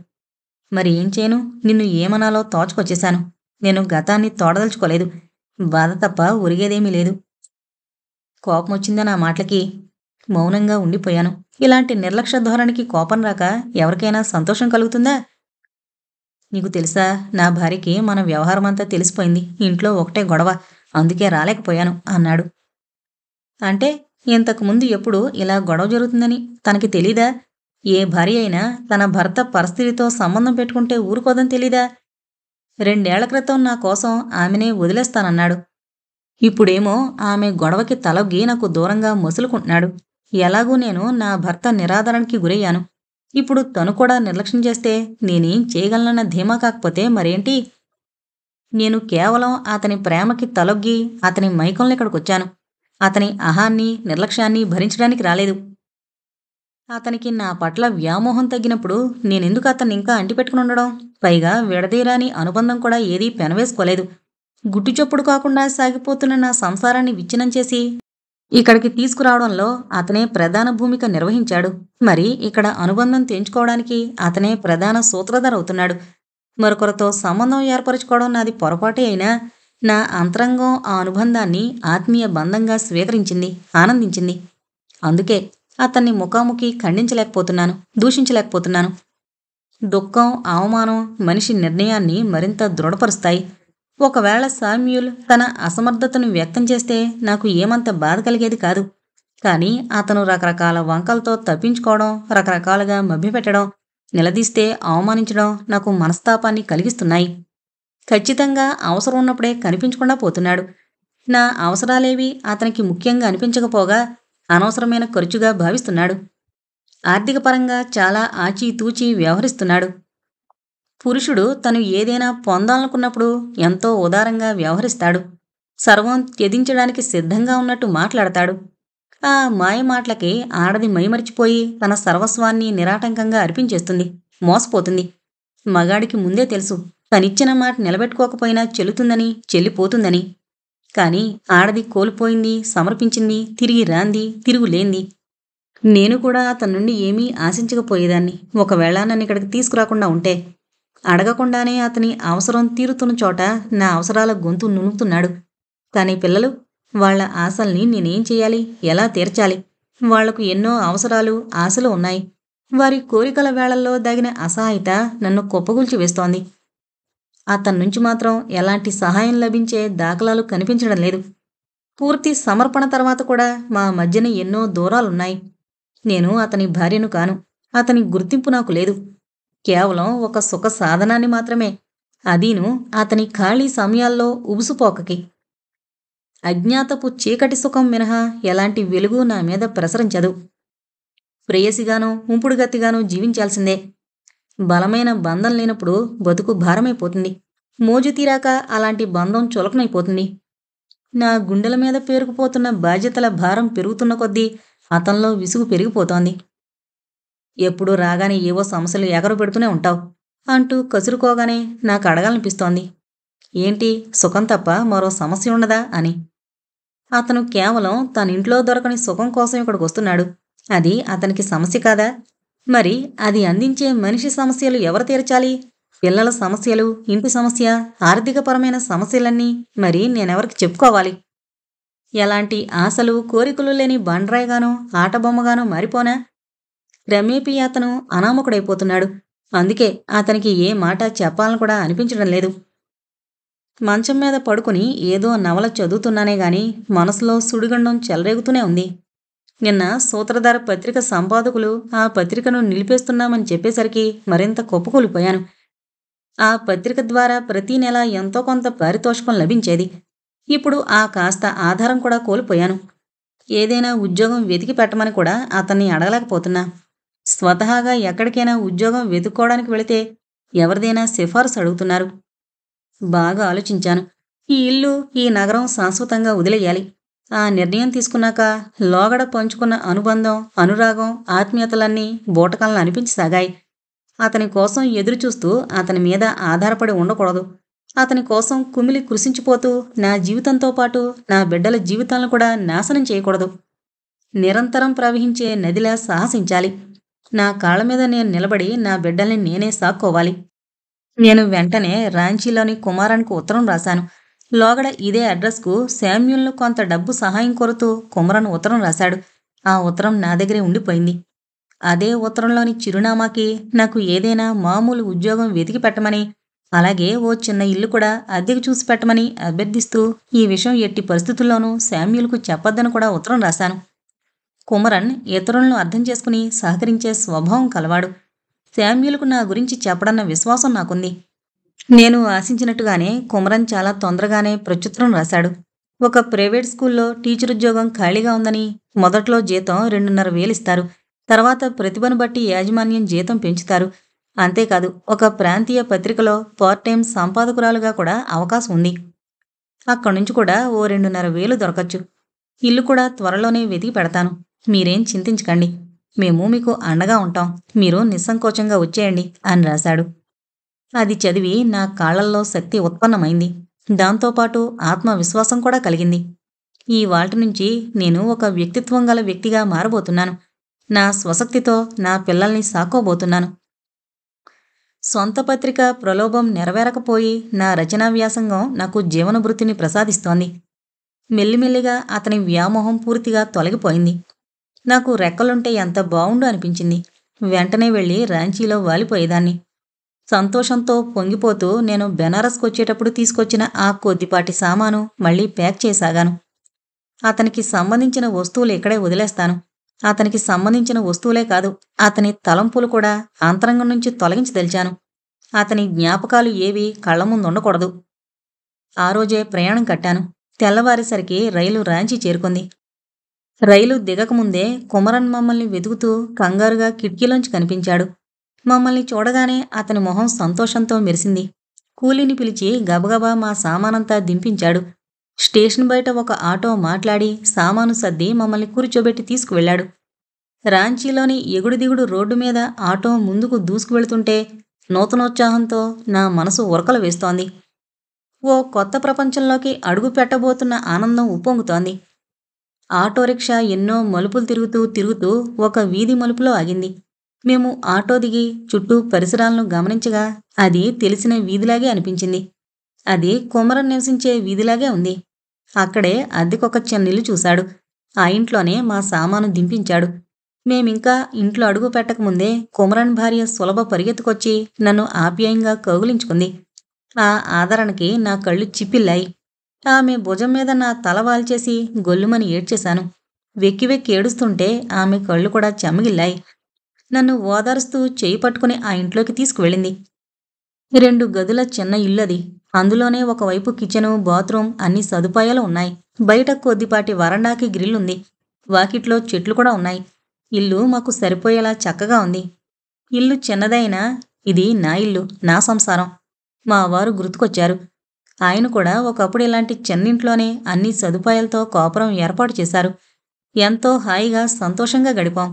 మరి ఏం చేయను? నిన్ను ఏమనాలో తోచకొచ్చేశాను. నేను గతాన్ని తోడదలుచుకోలేదు. బాధ తప్ప ఒరిగేదేమీ లేదు. కోపమొచ్చిందా నా మాటలకి? మౌనంగా ఉండిపోయాను. ఇలాంటి నిర్లక్ష్య ధోరణికి కోపం రాక ఎవరికైనా సంతోషం కలుగుతుందా? నీకు తెలుసా, నా భార్యకి మన వ్యవహారమంతా తెలిసిపోయింది. ఇంట్లో ఒకటే గొడవ. అందుకే రాలేకపోయాను అన్నాడు. అంటే ఇంతకుముందు ఎప్పుడు ఇలా గొడవ జరుగుతుందని తనకి తెలీదా? ఏ భార్య అయినా తన భర్త పరిస్థితితో సంబంధం పెట్టుకుంటే ఊరుకోదని తెలీదా? 2 ఏళ్ల క్రితం నా కోసం ఆమెనే వదిలేస్తానన్నాడు. ఇప్పుడేమో ఆమె గొడవకి తలొగ్గి నాకు దూరంగా మసులుకుంటున్నాడు. ఎలాగూ నేను నా భర్త నిరాదరణకి గురయ్యాను. ఇప్పుడు తను కూడా నిర్లక్ష్యం చేస్తే నేనేం చేయగలనన్న ధీమా కాకపోతే మరేంటి? నేను కేవలం అతని ప్రేమకి తలొగ్గి అతని మైకంలో ఇక్కడికొచ్చాను. అతని అహాన్ని, నిర్లక్ష్యాన్ని భరించడానికి రాలేదు. అతనికి నా పట్ల వ్యామోహం తగ్గినప్పుడు నేనెందుకు అతన్ని ఇంకా అంటిపెట్టుకుని ఉండడం? పైగా విడదీయరాని అనుబంధం కూడా ఏదీ పెనవేసుకోలేదు. గుట్టుచప్పుడు కాకుండా సాగిపోతున్న నా సంసారాన్ని విచ్ఛిన్నం చేసి ఇక్కడికి తీసుకురావడంలో అతనే ప్రధాన భూమిక నిర్వహించాడు. మరి ఇక్కడ అనుబంధం తెంచుకోవడానికి అతనే ప్రధాన సూత్రధార అవుతున్నాడు. మరొకరితో సంబంధం ఏర్పరచుకోవడం నాది పొరపాటే అయినా నా అంతరంగం ఆ అనుబంధాన్ని ఆత్మీయ బంధంగా స్వీకరించింది, ఆనందించింది. అందుకే అతన్ని ముఖాముఖి ఖండించలేకపోతున్నాను, దూషించలేకపోతున్నాను. దుఃఖం, అవమానం మనిషి నిర్ణయాన్ని మరింత దృఢపరుస్తాయి. ఒకవేళ శామ్యూల్ తన అసమర్థతను వ్యక్తం చేస్తే నాకు ఏమంత బాధ కలిగేది కాదు. కానీ అతను రకరకాల వంకలతో తప్పించుకోవడం, రకరకాలుగా మభ్యపెట్టడం, నిలదీస్తే అవమానించడం నాకు మనస్తాపాన్ని కలిగిస్తున్నాయి. ఖచ్చితంగా అవసరం ఉన్నప్పుడే కనిపించకుండా పోతున్నాడు. నా అవసరాలేవి అతనికి ముఖ్యంగా అనిపించకపోగా అనవసరమైన ఖర్చుగా భావిస్తున్నాడు. ఆర్థికపరంగా చాలా ఆచితూచి వ్యవహరిస్తున్నాడు. పురుషుడు తను ఏదైనా పొందాలనుకున్నప్పుడు ఎంతో ఉదారంగా వ్యవహరిస్తాడు. సర్వం త్యజించడానికి సిద్ధంగా ఉన్నట్టు మాట్లాడతాడు. ఆ మాయ మాటలకి ఆడది మైమరిచిపోయి తన సర్వస్వాన్ని నిరాటంకంగా అర్పించేస్తుంది, మోసపోతుంది. మగాడికి ముందే తెలుసు తనిచ్చిన మాట నిలబెట్టుకోకపోయినా చెల్లుతుందని, చెల్లిపోతుందని. కాని ఆడది కోల్పోయింది, సమర్పించింది, తిరిగి రాంది, తిరుగులేంది. నేను కూడా అతని నుండి ఏమీ ఆశించకపోయేదాన్ని ఒకవేళ నన్ను ఇక్కడికి తీసుకురాకుండా ఉంటే. అడగకుండానే అతని అవసరం తీరుతున్న చోట నా అవసరాల గొంతు నునుపుతున్నాడు. కానీ పిల్లలు, వాళ్ల ఆశల్ని నేనేం చెయ్యాలి? ఎలా తీర్చాలి? వాళ్లకు ఎన్నో అవసరాలు, ఆశలు ఉన్నాయి. వారి కోరికల వేళల్లో దాగిన అసహాయత నన్ను కుప్పగూల్చి వేస్తోంది. అతని నుంచి మాత్రం ఎలాంటి సహాయం లభించే దాఖలాలు కనిపించడం లేదు. పూర్తి సమర్పణ తర్వాత కూడా మా మధ్యన ఎన్నో దూరాలున్నాయి. నేను అతని భార్యను కాను. అతని గుర్తింపు నాకు లేదు. కేవలం ఒక సుఖ సాధనాన్ని మాత్రమే. అదీను అతని ఖాళీ సమయాల్లో ఉబుసుపోకకి. అజ్ఞాతపు చీకటి సుఖం మినహా ఎలాంటి వెలుగు నా మీద ప్రసరించదు. ప్రేయసిగానో ఉంపుడుగత్తిగానో జీవించాల్సిందే. బలమైన బంధం లేనప్పుడు బతుకు భారమైపోతుంది. మోజు తీరాక అలాంటి బంధం చులకనైపోతుంది. నా గుండెల మీద పేరుకుపోతున్న బాధ్యతల భారం పెరుగుతున్న కొద్దీ అతనిలో విసుగు పెరిగిపోతోంది. ఎప్పుడు రాగానే ఏవో సమస్యలు ఎగరు పెడుతూనే ఉంటావు అంటూ కసురుకోగానే నాకు అడగాలనిపిస్తోంది. ఏంటి, సుఖం తప్ప మరో సమస్య ఉండదా అని. అతను కేవలం తన ఇంట్లో దొరకని సుఖం కోసం ఇక్కడికి వస్తున్నాడు. అది అతనికి సమస్య కాదా? మరి అది అందించే మనిషి సమస్యలు ఎవరు తీర్చాలి? పిల్లల సమస్యలు, ఇంటి సమస్య, ఆర్థికపరమైన సమస్యలన్నీ మరి నేనెవరికి చెప్పుకోవాలి? ఎలాంటి ఆశలు, కోరికలు లేని బండరాయిగానో, ఆటబొమ్మగానో మారిపోనా? క్రమేపీ అతను అనామకుడైపోతున్నాడు. అందుకే అతనికి ఏ మాట చెప్పాలని కూడా అనిపించడం లేదు. మంచం మీద పడుకుని ఏదో నవల చదువుతున్నానే గాని మనసులో సుడిగుండం చెలరేగుతూనే ఉంది. నిన్న సూత్రధార పత్రిక సంపాదకులు ఆ పత్రికను నిలిపేస్తున్నామని చెప్పేసరికి మరింత కుప్పకూలిపోయాను. ఆ పత్రిక ద్వారా ప్రతీ నెల ఎంతో కొంత పారితోషికం లభించేది. ఇప్పుడు ఆ కాస్త ఆధారం కూడా కోల్పోయాను. ఏదైనా ఉద్యోగం వెతికి పెట్టమని కూడా అతన్ని అడగలేకపోతున్నా. స్వతహాగా ఎక్కడికైనా ఉద్యోగం వెతుక్కోవడానికి వెళితే ఎవరిదైనా సిఫారసు అడుగుతున్నారు. బాగా ఆలోచించాను. ఈ ఇల్లు, ఈ నగరం శాశ్వతంగా వదిలేయాలి. ఆ నిర్ణయం తీసుకున్నాక లోగడ పంచుకున్న అనుబంధం, అనురాగం, ఆత్మీయతలన్నీ బూటకలను అనిపించసాగాయి. అతని కోసం ఎదురుచూస్తూ అతని మీద ఆధారపడి ఉండకూడదు. అతని కోసం కుమిలి కృశించిపోతూ నా జీవితంతో పాటు నా బిడ్డల జీవితాలను కూడా నాశనం చేయకూడదు. నిరంతరం ప్రవహించే నదిలా సాహసించాలి. నా కాళ్ళ మీద నేను నిలబడి నా బిడ్డల్ని నేనే సాక్కోవాలి. నేను వెంటనే రాంచీలోని కుమారానికి ఉత్తరం రాశాను. లోగడ ఇదే అడ్రస్కు శామ్యూల్ను కొంత డబ్బు సహాయం కోరుతూ కుమరన్ ఉత్తరం రాశాడు. ఆ ఉత్తరం నా దగ్గరే ఉండిపోయింది. అదే ఉత్తరంలోని చిరునామాకి నాకు ఏదైనా మామూలు ఉద్యోగం వెతికి పెట్టమని, అలాగే ఓ చిన్న ఇల్లు కూడా అద్దెకు చూసి పెట్టమని అభ్యర్థిస్తూ ఈ విషయం ఎట్టి పరిస్థితుల్లోనూ శామ్యూల్కు చెప్పొద్దని కూడా ఉత్తరం రాశాను. కుమరన్ ఇతరులను అర్థం చేసుకుని సహకరించే స్వభావం కలవాడు. శామ్యూల్కు నా గురించి చెప్పడన్న విశ్వాసం నాకుంది. నేను ఆశించినట్టుగానే కుమరన్ చాలా తొందరగానే ప్రత్యుత్తరం రాశాడు. ఒక ప్రైవేట్ స్కూల్లో టీచర్ ఉద్యోగం ఖాళీగా ఉందని, మొదట్లో జీతం 2,500 ఇస్తారు. తర్వాత ప్రతిభను బట్టి యాజమాన్యం జీతం పెంచుతారు. అంతేకాదు ఒక ప్రాంతీయ పత్రికలో పార్ట్ టైం సంపాదకురాలుగా కూడా అవకాశం ఉంది. అక్కడ్నుంచి కూడా ఓ 2,500 దొరకచ్చు. ఇల్లు కూడా త్వరలోనే వెతికి పెడతాను. మీరేం చింతించకండి. మేము మీకు అండగా ఉంటాం. మీరు నిస్సంకోచంగా వచ్చేయండి అని రాశాడు. అది చదివి నా కాళ్లల్లో శక్తి ఉత్పన్నమైంది. దాంతోపాటు ఆత్మవిశ్వాసం కూడా కలిగింది. ఈవాల్టి నుంచి నేను ఒక వ్యక్తిత్వం గల వ్యక్తిగా మారబోతున్నాను. నా స్వశక్తితో నా పిల్లల్ని సాక్కోబోతున్నాను. సొంత పత్రిక ప్రలోభం నెరవేరకపోయి నా రచనా వ్యాసంగం నాకు జీవనభృతిని ప్రసాదిస్తోంది. మెల్లిమెల్లిగా అతని వ్యామోహం పూర్తిగా తొలగిపోయింది. నాకు రెక్కలుంటే ఎంత బావుండు అనిపించింది. వెంటనే వెళ్ళి రాంచీలో వాలిపోయేదాన్ని. సంతోషంతో పొంగిపోతూ నేను బెనారస్కొచ్చేటప్పుడు తీసుకొచ్చిన ఆ కొద్దిపాటి సామాను మళ్ళీ ప్యాక్ చేయసాగాను. అతనికి సంబంధించిన వస్తువులు ఇక్కడే వదిలేస్తాను. అతనికి సంబంధించిన వస్తువులే కాదు, అతని తలంపులు కూడా అంతరంగం నుంచి తొలగించదలిచాను. అతని జ్ఞాపకాలు ఏవీ కళ్ల ముందుండకూడదు. ఆ రోజే ప్రయాణం కట్టాను. తెల్లవారేసరికి రైలు రాంచీ చేరుకుంది. రైలు దిగకముందే కుమరన్ మమ్మల్ని వెతుకుతూ కంగారుగా కిటికీలోంచి కనిపించాడు. మమ్మల్ని చూడగానే అతని మొహం సంతోషంతో మెరిసింది. కూలీని పిలిచి గబగబా మా సామానంతా దింపించాడు. స్టేషన్ బయట ఒక ఆటో మాట్లాడి సామాను సర్ది మమ్మల్ని కూర్చోబెట్టి తీసుకువెళ్ళాడు. రాంచీలోని ఎగుడు దిగుడు రోడ్డు మీద ఆటో ముందుకు దూసుకువెళుతుంటే నూతనోత్సాహంతో నా మనసు ఉరకలు వేస్తోంది. ఓ కొత్త ప్రపంచంలోకి అడుగు పెట్టబోతున్న ఆనందం ఉప్పొంగుతోంది. ఆటో రిక్షా ఎన్నో మలుపులు తిరుగుతూ తిరుగుతూ ఒక వీధి మలుపులో ఆగింది. మేము ఆటో దిగి చుట్టూ పరిసరాలను గమనించగా అది తెలిసిన వీధిలాగే అనిపించింది. అది కుమరన్ నివసించే వీధిలాగే ఉంది. అక్కడే అద్దెకొక చిన్నిల్లు చూశాడు. ఆ ఇంట్లోనే మా సామాను దింపించాడు. మేమింకా ఇంట్లో అడుగు పెట్టకముందే కుమరన్ భార్య సులభ పరిగెత్తుకొచ్చి నన్ను ఆప్యాయంగా కౌగిలించుకుంది. ఆ ఆదరణకి నా కళ్ళు చిప్పిల్లాయి. ఆమె భుజం మీద నా తల వాల్చేసి గొల్లుమని ఏడ్చేశాను. వెక్కి వెక్కి ఏడుస్తుంటే ఆమె కళ్ళు కూడా చెమ్మగిల్లాయి. నన్ను ఓదారుస్తూ చేయి పట్టుకుని ఆ ఇంట్లోకి తీసుకువెళ్ళింది. 2 గదుల చిన్న ఇల్లది. అందులోనే ఒకవైపు కిచెను, బాత్రూం అన్ని సదుపాయాలు ఉన్నాయి. బయట కొద్దిపాటి వరండాకి గ్రిల్లుంది. వాకిట్లో చెట్లు కూడా ఉన్నాయి. ఇల్లు మాకు సరిపోయేలా చక్కగా ఉంది. ఇల్లు చిన్నదైనా ఇది నా ఇల్లు, నా సంసారం. మా వారు గుర్తుకొచ్చారు. ఆయన కూడా ఒకప్పుడు ఇలాంటి చిన్నింట్లోనే అన్ని సదుపాయాలతో కాపురం ఏర్పాటు చేశారు. ఎంతో హాయిగా సంతోషంగా గడిపాం.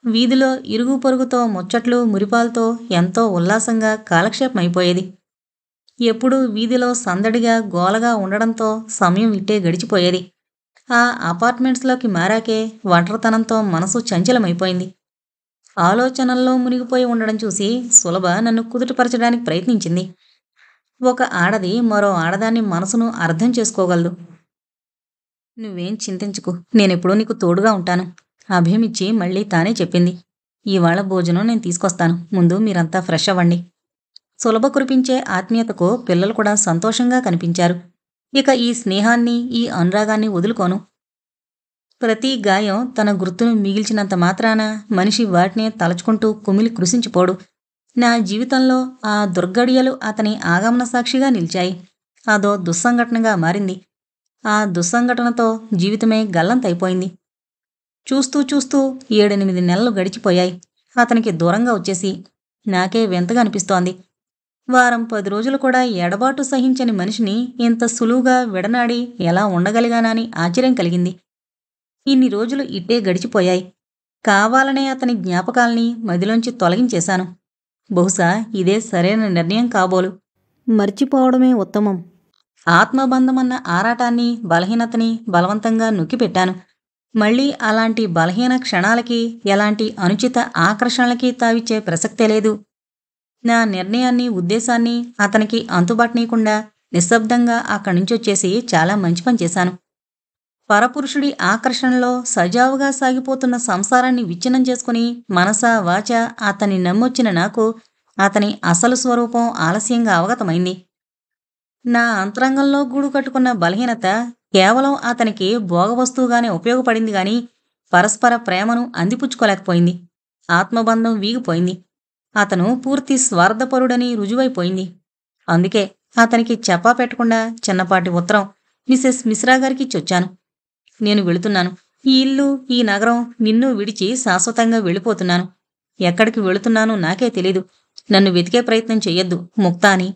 వీధిలో ఇరుగు పొరుగుతో ముచ్చట్లు మురిపాలతో ఎంతో ఉల్లాసంగా కాలక్షేపమైపోయేది. ఎప్పుడూ వీధిలో సందడిగా గోలగా ఉండడంతో సమయం ఇట్టే గడిచిపోయేది. ఆ అపార్ట్మెంట్స్లోకి మారాకే ఒంటరితనంతో మనసు చంచలమైపోయింది. ఆలోచనల్లో మునిగిపోయి ఉండడం చూసి సులభ నన్ను కుదుటపరచడానికి ప్రయత్నించింది. ఒక ఆడది మరో ఆడదాన్ని మనసును అర్థం చేసుకోగలదు. నువ్వేం చింతించుకు, నేనెప్పుడూ నీకు తోడుగా ఉంటాను అభయమిచ్చి మళ్ళీ తానే చెప్పింది. ఇవాళ భోజనం నేను తీసుకొస్తాను. ముందు మీరంతా ఫ్రెష్ అవ్వండి. సులభ కురిపించే ఆత్మీయతకు పిల్లలు కూడా సంతోషంగా కనిపించారు. ఇక ఈ స్నేహాన్ని, ఈ అనురాగాన్ని వదులుకోను. ప్రతి గాయం తన గుర్తును మిగిల్చినంత మాత్రాన మనిషి వాటినే తలచుకుంటూ కుమిలి కృశించిపోడు. నా జీవితంలో ఆ దుర్గడియలు అతని ఆగమన సాక్షిగా నిలిచాయి. అదో దుస్సంఘటనగా మారింది. ఆ దుస్సంఘటనతో జీవితమే గల్లంతైపోయింది. చూస్తూ చూస్తూ 7-8 నెలలు గడిచిపోయాయి. అతనికి దూరంగా వచ్చేసి నాకే వింతగా అనిపిస్తోంది. వారం 10 రోజులు కూడా ఎడబాటు సహించని మనిషిని ఇంత సులువుగా విడనాడి ఎలా ఉండగలిగానని ఆశ్చర్యం కలిగింది. ఇన్ని రోజులు ఇట్టే గడిచిపోయాయి. కావాలనే అతని జ్ఞాపకాల్ని మదిలోంచి తొలగించేశాను. బహుశా ఇదే సరైన నిర్ణయం కాబోలు. మర్చిపోవడమే ఉత్తమం. ఆత్మబంధమన్న ఆరాటాన్ని, బలహీనతని బలవంతంగా నొక్కిపెట్టాను. మళ్ళీ అలాంటి బలహీన క్షణాలకి, ఎలాంటి అనుచిత ఆకర్షణలకి తావిచ్చే ప్రసక్తే లేదు. నా నిర్ణయాన్ని, ఉద్దేశాన్ని అతనికి అంతుబట్టనీయకుండా నిశ్శబ్దంగా అక్కడ్నుంచొచ్చేసి చాలా మంచి పని చేశాను. పరపురుషుడి ఆకర్షణలో సజావుగా సాగిపోతున్న సంసారాన్ని విచ్ఛిన్నం చేసుకుని మనసా వాచా అతన్ని నమ్మొచ్చిన నాకు అతని అసలు స్వరూపం ఆలస్యంగా అవగతమైంది. నా అంతరంగంలో గూడు కట్టుకున్న బలహీనత కేవలం అతనికి భోగవస్తువుగానే ఉపయోగపడింది గాని పరస్పర ప్రేమను అందిపుచ్చుకోలేకపోయింది. ఆత్మబంధం వీగిపోయింది. అతను పూర్తి స్వార్థపరుడని రుజువైపోయింది. అందుకే అతనికి చెప్పా పెట్టకుండా చిన్నపాటి ఉత్తరం మిసెస్ మిశ్రా గారికిచ్చొచ్చాను. నేను వెళుతున్నాను. ఈ ఇల్లు, ఈ నగరం నిన్ను విడిచి శాశ్వతంగా వెళ్ళిపోతున్నాను. ఎక్కడికి వెళుతున్నానో నాకే తెలీదు. నన్ను వెతికే ప్రయత్నం చెయ్యొద్దు, ముక్తా అని.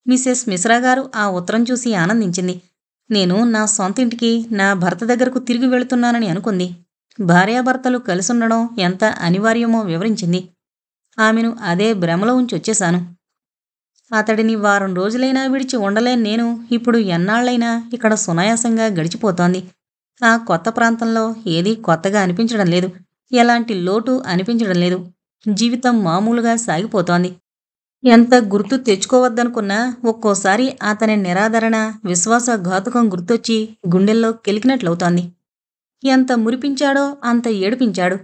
మిసెస్ మిశ్రా గారు ఆ ఉత్తరం చూసి ఆనందించింది. నేను నా సొంతింటికి, నా భర్త దగ్గరకు తిరిగి వెళుతున్నానని అనుకుంది. భార్యాభర్తలు కలిసుండడం ఎంత అనివార్యమో వివరించింది. ఆమెను అదే భ్రమలో ఉంచొచ్చేశాను. అతడిని వారం రోజులైనా విడిచి ఉండలేని నేను ఇప్పుడు ఎన్నాళ్లైనా ఇక్కడ సునాయాసంగా గడిచిపోతోంది. ఆ కొత్త ప్రాంతంలో ఏదీ కొత్తగా అనిపించడం లేదు. ఎలాంటి లోటు అనిపించడం లేదు. జీవితం మామూలుగా సాగిపోతోంది. ఎంత గుర్తు తెచ్చుకోవద్దనుకున్నా ఒక్కోసారి అతని నిరాదరణ, విశ్వాసఘాతుకం గుర్తొచ్చి గుండెల్లో కెలికినట్లవుతోంది. ఎంత మురిపించాడో అంత ఏడిపించాడు.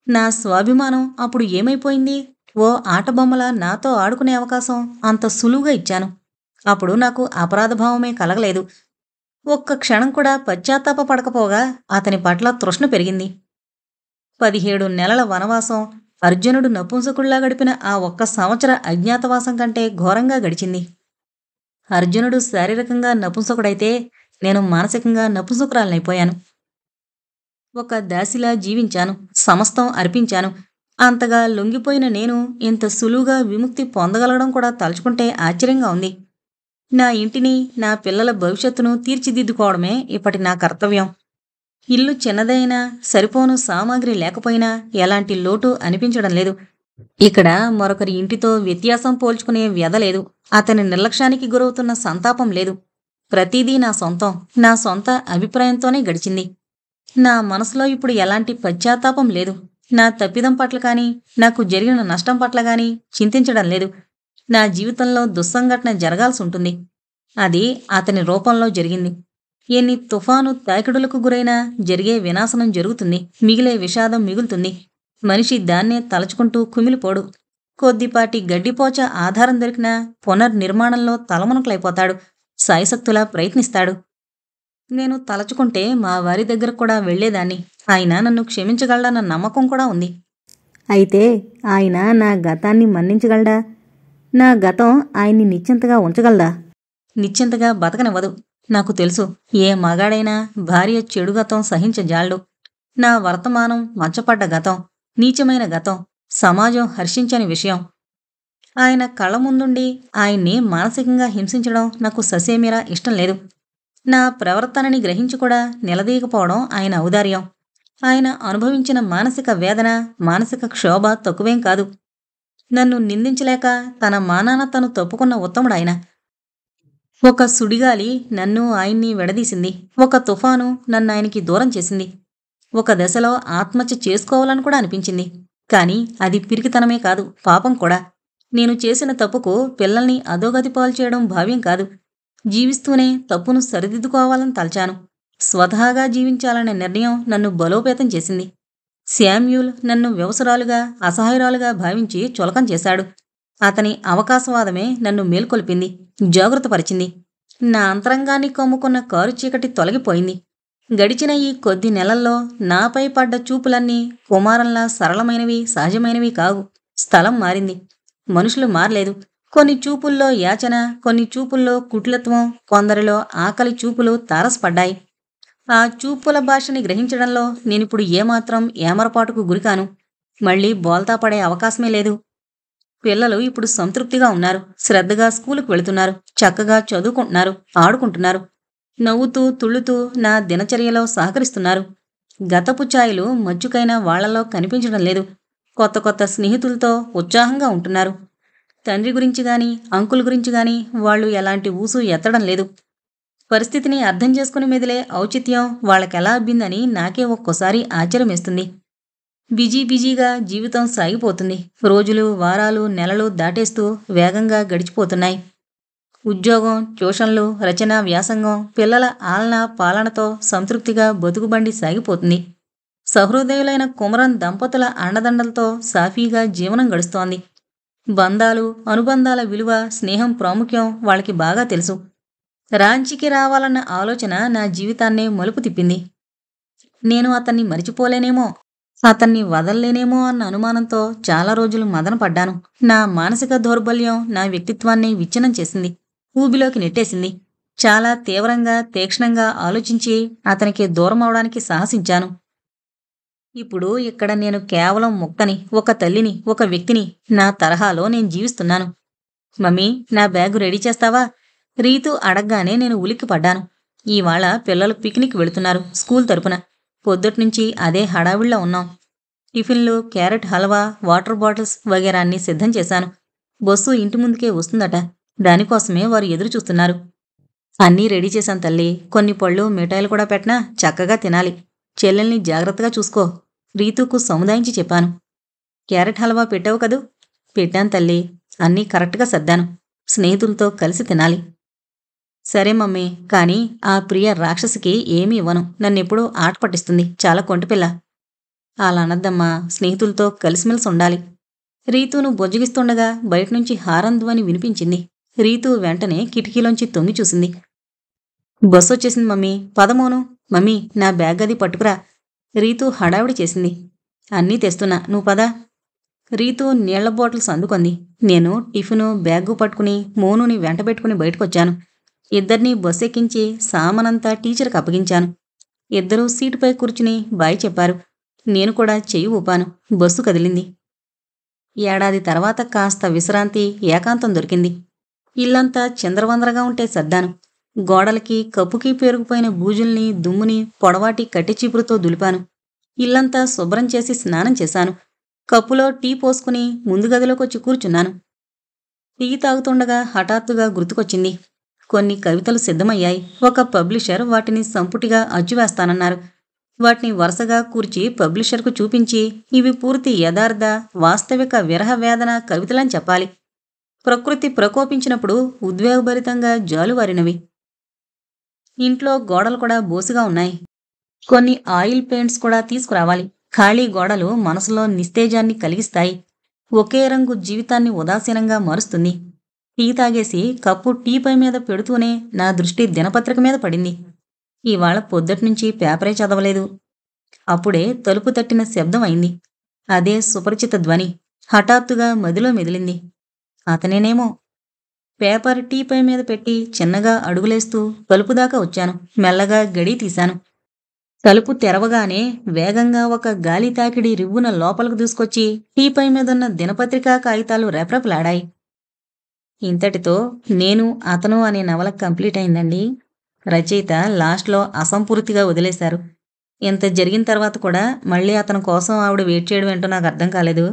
నా స్వాభిమానం అప్పుడు ఏమైపోయింది? ఓ ఆటబొమ్మలా నాతో ఆడుకునే అవకాశం అంత సులువుగా ఇచ్చాను. అప్పుడు నాకు అపరాధభావమే కలగలేదు. ఒక్క క్షణం కూడా పశ్చాత్తాప పడకపోగా అతని పట్ల తృష్ణ పెరిగింది. 17 నెలల వనవాసం, అర్జునుడు నపుంసకుళ్లా గడిపిన ఆ ఒక్క సంవత్సర అజ్ఞాతవాసం కంటే ఘోరంగా గడిచింది. అర్జునుడు శారీరకంగా నపుంసకుడైతే నేను మానసికంగా నపుంసకురాలనైపోయాను. ఒక దాసిలా జీవించాను. సమస్తం అర్పించాను. అంతగా లొంగిపోయిన నేను ఇంత సులువుగా విముక్తి పొందగలగడం కూడా తలుచుకుంటే ఆశ్చర్యంగా ఉంది. నా ఇంటిని, నా పిల్లల భవిష్యత్తును తీర్చిదిద్దుకోవడమే ఇప్పటి నా కర్తవ్యం. ఇల్లు చిన్నదైనా, సరిపోను సామాగ్రి లేకపోయినా ఎలాంటి లోటు అనిపించడం లేదు. ఇక్కడ మరొకరి ఇంటితో వ్యత్యాసం పోల్చుకునే వ్యధ లేదు. అతని నిర్లక్ష్యానికి గురవుతున్న సంతాపం లేదు. ప్రతిదీ నా సొంతం, నా సొంత అభిప్రాయంతోనే గడిచింది. నా మనసులో ఇప్పుడు ఎలాంటి పశ్చాత్తాపం లేదు. నా తప్పిదం పట్ల కానీ, నాకు జరిగిన నష్టం పట్ల కానీ చింతించడం లేదు. నా జీవితంలో దుస్సంఘటన జరగాల్సుంటుంది. అది అతని రూపంలో జరిగింది. ఎన్ని తుఫాను తాకిడులకు గురైనా జరిగే వినాశనం జరుగుతుంది. మిగిలే విషాదం మిగులుతుంది. మనిషి దాన్నే తలచుకుంటూ కుమిలిపోడు. కొద్దిపాటి గడ్డిపోచ ఆధారం దొరికినా పునర్నిర్మాణంలో తలమునకలైపోతాడు. సాయశక్తులా ప్రయత్నిస్తాడు. నేను తలచుకుంటే మా వారి దగ్గర కూడా వెళ్లేదాన్ని. ఆయన నన్ను క్షమించగలడన్న నమ్మకం కూడా ఉంది. అయితే ఆయన నా గతాన్ని మన్నించగలడా? నా గతం ఆయన్ని నిశ్చింతగా ఉంచగలదా? నిశ్చింతగా బతకనివ్వదు. నాకు తెలుసు. ఏ మగాడైనా భార్య చెడు గతం సహించజాలడు. నా వర్తమానం మచ్చపడ్డ గతం, నీచమైన గతం, సమాజం హర్షించని విషయం. ఆయన కళ్ళ ముందుండి ఆయన్ని మానసికంగా హింసించడం నాకు ససేమిరా ఇష్టం లేదు. నా ప్రవర్తనని గ్రహించి కూడా నిలదీయకపోవడం ఆయన ఔదార్యం. ఆయన అనుభవించిన మానసిక వేదన, మానసిక క్షోభ తక్కువేం కాదు. నన్ను నిందించలేక తన మానాన తను తప్పుకున్న ఉత్తముడాయన. ఒక సుడిగాలి నన్ను ఆయన్ని విడదీసింది. ఒక తుఫాను నన్ను ఆయనకి దూరం చేసింది. ఒక దశలో ఆత్మహత్య చేసుకోవాలని కూడా అనిపించింది. కాని అది పిరికితనమే కాదు, పాపం కూడా. నేను చేసిన తప్పుకు పిల్లల్ని అధోగతి పాలు చేయడం భావ్యం కాదు. జీవిస్తూనే తప్పును సరిదిద్దుకోవాలని తలచాను. స్వతహాగా జీవించాలనే నిర్ణయం నన్ను బలోపేతం చేసింది. శామ్యూల్ నన్ను వ్యవసరాలుగా, అసహాయురాలుగా భావించి చులకం చేశాడు. అతని అవకాశవాదమే నన్ను మేల్కొల్పింది, జాగృతపరిచింది. నా అంతరంగాన్ని కమ్ముకున్న కారు చీకటి తొలగిపోయింది. గడిచిన ఈ కొద్ది నెలల్లో నాపై పడ్డ చూపులన్నీ కుమారంలా సరళమైనవి, సహజమైనవి కావు. స్థలం మారింది. మనుషులు మారలేదు. కొన్ని చూపుల్లో యాచన, కొన్ని చూపుల్లో కుటిలత్వం, కొందరిలో ఆకలి చూపులు తారసపడ్డాయి. ఆ చూపుల భాషని గ్రహించడంలో నేనిప్పుడు ఏమాత్రం ఏమరపాటుకు గురికాను. మళ్లీ బోల్తా పడే అవకాశమే లేదు. పిల్లలు ఇప్పుడు సంతృప్తిగా ఉన్నారు. శ్రద్ధగా స్కూలుకు వెళుతున్నారు. చక్కగా చదువుకుంటున్నారు, ఆడుకుంటున్నారు. నవ్వుతూ, తుళ్ళుతూ నా దినచర్యలో సహకరిస్తున్నారు. గతపు ఛాయలు మచ్చుకైనా వాళ్లలో కనిపించడం లేదు. కొత్త కొత్త స్నేహితులతో ఉత్సాహంగా ఉంటున్నారు. తండ్రి గురించి గాని, అంకుల్ గురించి గాని వాళ్ళు ఎలాంటి ఊసు ఎత్తడం లేదు. పరిస్థితిని అర్థం చేసుకుని మెదిలే ఔచిత్యం వాళ్ళకెలా అబ్బిందని నాకే ఒక్కోసారి ఆశ్చర్యమేస్తుంది. బిజీగా జీవితం సాగిపోతుంది. రోజులు, వారాలు, నెలలు దాటేస్తూ వేగంగా గడిచిపోతున్నాయి. ఉద్యోగం, ట్యూషన్లు, రచన, వ్యాసంగం, పిల్లల ఆలన పాలనతో సంతృప్తిగా బతుకుబండి సాగిపోతుంది. సహృదయులైన కుమరన్ దంపతుల అండదండలతో సాఫీగా జీవనం గడుస్తోంది. బంధాలు, అనుబంధాల విలువ, స్నేహం ప్రాముఖ్యం వాళ్ళకి బాగా తెలుసు. రాంచీకి రావాలన్న ఆలోచన నా జీవితాన్నే మలుపు తిప్పింది. నేను అతన్ని మరిచిపోలేనేమో, అతన్ని వదల్లేనేమో అన్న అనుమానంతో చాలా రోజులు మదనపడ్డాను. నా మానసిక దౌర్బల్యం నా వ్యక్తిత్వాన్ని విచ్ఛిన్నం చేసింది, ఊబిలోకి నెట్టేసింది. చాలా తీవ్రంగా, తీక్ష్ణంగా ఆలోచించి అతనికి దూరం అవడానికి సాహసించాను. ఇప్పుడు ఇక్కడ నేను కేవలం ముక్తని, ఒక తల్లిని, ఒక వ్యక్తిని. నా తరహాలో నేను జీవిస్తున్నాను. మమ్మీ, నా బ్యాగు రెడీ చేస్తావా? రీతు అడగ్గానే నేను ఉలిక్కిపడ్డాను. ఇవాళ పిల్లలు పిక్నిక్ వెళుతున్నారు స్కూల్ తరపున. పొద్దుట్నుంచి అదే హడావిడిలో ఉన్నాం. టిఫిన్లు, క్యారెట్ హల్వా, వాటర్ బాటిల్స్ వగేరా అన్నీ సిద్ధం చేశాను. బస్సు ఇంటి ముందుకే వస్తుందట. దానికోసమే వారు ఎదురు చూస్తున్నారు. అన్నీ రెడీ చేశాను తల్లి. కొన్ని పళ్ళు, మిఠాయిలు కూడా పెట్టినా చక్కగా తినాలి. చెల్లెల్ని జాగ్రత్తగా చూసుకో, రీతుకు సముదాయించి చెప్పాను. క్యారెట్ హల్వా పెట్టావు కదూ? పెట్టాను తల్లి. అన్నీ కరెక్ట్గా సర్దాను. స్నేహితులతో కలిసి తినాలి. సరే మమ్మీ, కానీ ఆ ప్రియ రాక్షసికి ఏమీ ఇవ్వను. నన్నెప్పుడూ ఆట పట్టిస్తుంది. చాలా కొంటిపిల్ల. అలా అనద్దమ్మా, స్నేహితులతో కలిసిమెలిసి ఉండాలి. రీతును బొజ్జగిస్తుండగా బయటనుంచి హారన్ ధ్వని వినిపించింది. రీతు వెంటనే కిటికీలోంచి తొంగి చూసింది. బస్సు వచ్చేసింది మమ్మీ, పదమోను. మమ్మీ, నా బ్యాగ్ అది పట్టుకురా. రీతు హడావిడి చేసింది. అన్నీ తెస్తున్నా, నువ్వు పద. రీతు నీళ్ల బాటిల్స్ అందుకుంది. నేను టిఫిను, బ్యాగు పట్టుకుని మోనుని వెంటబెట్టుకుని బయటకొచ్చాను. ఇద్దరినీ బస్సు ఎక్కించి సామానంతా టీచర్కి అప్పగించాను. ఇద్దరూ సీటుపై కూర్చుని బాయ్ చెప్పారు. నేను కూడా చెయ్యి ఊపాను. బస్సు కదిలింది. ఏడాది తర్వాత కాస్త విశ్రాంతి, ఏకాంతం దొరికింది. ఇల్లంతా చిందరవందరగా ఉంటే సర్దాను. గోడలకి, కప్పుకి పేరుకుపోయిన బూజుల్ని, దుమ్ముని పొడవాటి కట్టెచీపురుతో దులిపాను. ఇల్లంతా శుభ్రం చేసి స్నానం చేశాను. కప్పులో టీ పోసుకుని ముందు గదిలోకొచ్చి కూర్చున్నాను. టీ తాగుతుండగా హఠాత్తుగా గుర్తుకొచ్చింది. కొన్ని కవితలు సిద్ధమయ్యాయి. ఒక పబ్లిషర్ వాటిని సంపుటిగా అచ్చువేస్తానన్నారు. వాటిని వరుసగా కూర్చి పబ్లిషర్కు చూపించి, ఇవి పూర్తి యథార్థ, వాస్తవిక విరహ వేదన కవితలని చెప్పాలి. ప్రకృతి ప్రకోపించినప్పుడు ఉద్వేగభరితంగా జాలువారినవి. ఇంట్లో గోడలు కూడా బోసిగా ఉన్నాయి. కొన్ని ఆయిల్ పెయింట్స్ కూడా తీసుకురావాలి. ఖాళీ గోడలు మనసులో నిస్తేజాన్ని కలిగిస్తాయి. ఒకే రంగు జీవితాన్ని ఉదాసీనంగా మారుస్తుంది. టీ తాగేసి కప్పు టీపై మీద పెడుతూనే నా దృష్టి దినపత్రిక మీద పడింది. ఇవాళ పొద్దుట్నుంచి పేపరే చదవలేదు. అప్పుడే తలుపు తట్టిన శబ్దం అయింది. అదే సుపరిచిత ధ్వని హఠాత్తుగా మదిలో మెదిలింది. అతనేనేమో. పేపర్ టీపై మీద పెట్టి చిన్నగా అడుగులేస్తూ తలుపు దాకా వచ్చాను. మెల్లగా గడి తీశాను. తలుపు తెరవగానే వేగంగా ఒక గాలి తాకిడి రివ్వున లోపలకు దూసుకొచ్చి టీపై మీదున్న దినపత్రికా కాగితాలు రెపరెపలాడాయి. ఇంతటితో నేను, అతను అనే నవల కంప్లీట్ అయిందండి. రచయిత లాస్ట్లో అసంపూర్తిగా వదిలేశారు. ఇంత జరిగిన తర్వాత కూడా మళ్ళీ అతని కోసం ఆవిడ వెయిట్ చేయడం ఏంటో నాకు అర్థం కాలేదు.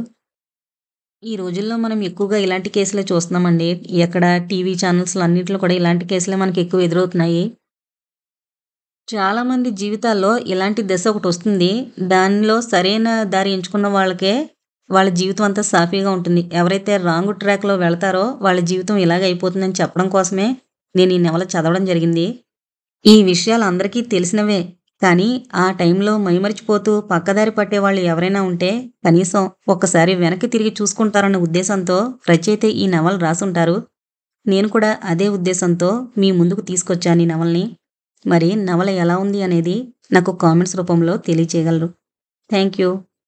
ఈ రోజుల్లో మనం ఎక్కువగా ఇలాంటి కేసులే చూస్తున్నామండి. ఎక్కడ టీవీ ఛానల్స్లో అన్నింటిలో కూడా ఇలాంటి కేసులే మనకి ఎక్కువ ఎదురవుతున్నాయి. చాలామంది జీవితాల్లో ఇలాంటి దశ ఒకటి వస్తుంది. దానిలో సరైన దారి ఎంచుకున్న వాళ్ళకే వాళ్ళ జీవితం అంతా సాఫీగా ఉంటుంది. ఎవరైతే రాంగ్ ట్రాక్లో వెళ్తారో వాళ్ళ జీవితం ఇలాగ అయిపోతుందని చెప్పడం కోసమే నేను ఈ నవల చదవడం జరిగింది. ఈ విషయాలు అందరికీ తెలిసినవే, కానీ ఆ టైంలో మైమరిచిపోతూ పక్కదారి పట్టేవాళ్ళు ఎవరైనా ఉంటే కనీసం ఒక్కసారి వెనక్కి తిరిగి చూసుకుంటారన్న ఉద్దేశంతో రచయిత ఈ నవల రాసుంటారు. నేను కూడా అదే ఉద్దేశంతో మీ ముందుకు తీసుకొచ్చాను ఈ నవల్ని. మరి నవల ఎలా ఉంది అనేది నాకు కామెంట్స్ రూపంలో తెలియచేయగలరు. Thank you.